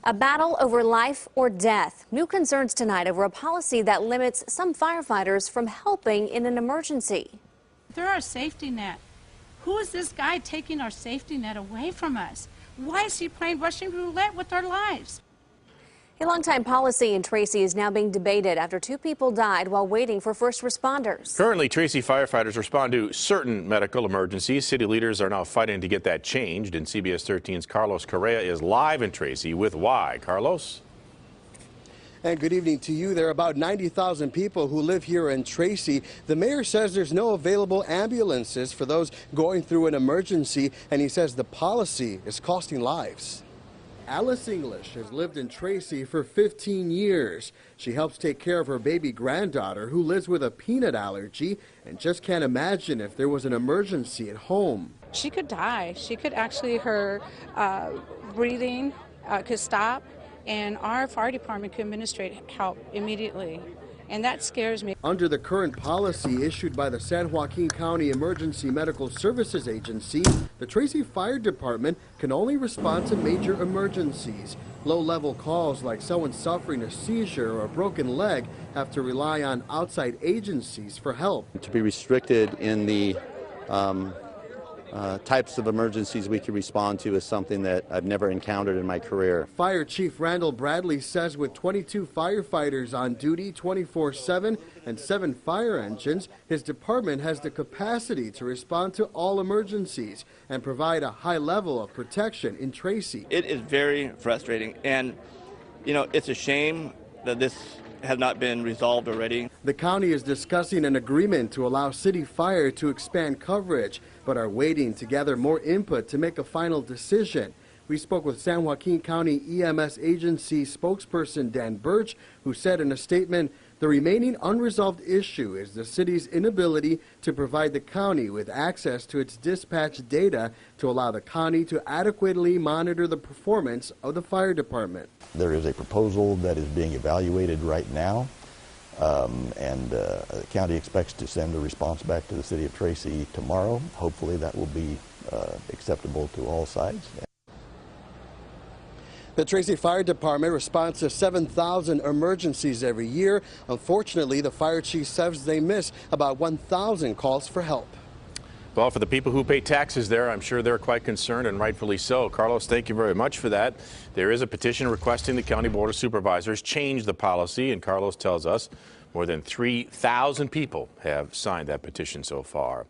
A battle over life or death. New concerns tonight over a policy that limits some firefighters from helping in an emergency. They're our safety net. Who is this guy taking our safety net away from us? Why is he playing Russian roulette with our lives? A longtime policy in Tracy is now being debated after 2 people died while waiting for first responders. Currently, Tracy firefighters respond to certain medical emergencies. City leaders are now fighting to get that changed, and CBS 13's Carlos Correa is live in Tracy with why. Carlos? And good evening to you. There are about 90,000 people who live here in Tracy. The mayor says there's no available ambulances for those going through an emergency, and he says the policy is costing lives. Alice English has lived in Tracy for 15 years. She helps take care of her baby granddaughter who lives with a peanut allergy and just can't imagine if there was an emergency at home. She could die. She could actually, her breathing could stop, and our fire department could administrate help immediately. And that scares me. Under the current policy issued by the San Joaquin County Emergency Medical Services Agency, the Tracy Fire Department can only respond to major emergencies. Low-level calls like someone suffering a seizure or a broken leg have to rely on outside agencies for help. To be restricted in the types of emergencies we can respond to is something that I've never encountered in my career. Fire Chief Randall Bradley says with 22 firefighters on duty 24/7 and 7 fire engines, his department has the capacity to respond to all emergencies and provide a high level of protection in Tracy. It is very frustrating, and it's a shame that this has not been resolved already. The county is discussing an agreement to allow city fire to expand coverage, but are waiting to gather more input to make a final decision. We spoke with San Joaquin County EMS agency spokesperson Dan Birch, who said in a statement, the remaining unresolved issue is the city's inability to provide the county with access to its dispatch data to allow the county to adequately monitor the performance of the fire department. There is a proposal that is being evaluated right now, and the county expects to send a response back to the city of Tracy tomorrow. Hopefully that will be acceptable to all sides. The Tracy Fire Department responds to 7,000 emergencies every year. Unfortunately, the fire chief says they miss about 1,000 calls for help. Well, for the people who pay taxes there, I'm sure they're quite concerned, and rightfully so. Carlos, thank you very much for that. There is a petition requesting the County Board of Supervisors change the policy, and Carlos tells us more than 3,000 people have signed that petition so far.